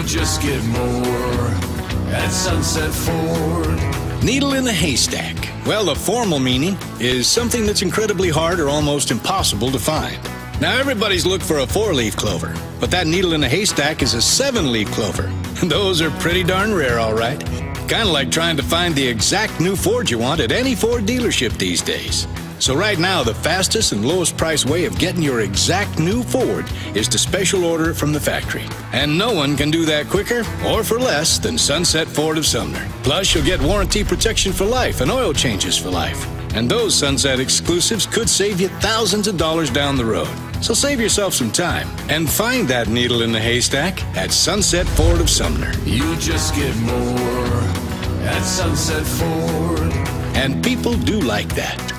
You just get more at Sunset Ford. Needle in the haystack. Well, the formal meaning is something that's incredibly hard or almost impossible to find. Now, everybody's looked for a 4-leaf clover, but that needle in the haystack is a 7-leaf clover. Those are pretty darn rare, all right. Kind of like trying to find the exact new Ford you want at any Ford dealership these days. So right now, the fastest and lowest price way of getting your exact new Ford is to special order it from the factory. And no one can do that quicker or for less than Sunset Ford of Sumner. Plus, you'll get warranty protection for life and oil changes for life. And those Sunset exclusives could save you thousands of dollars down the road. So save yourself some time and find that needle in the haystack at Sunset Ford of Sumner. You just get more at Sunset Ford. And people do like that.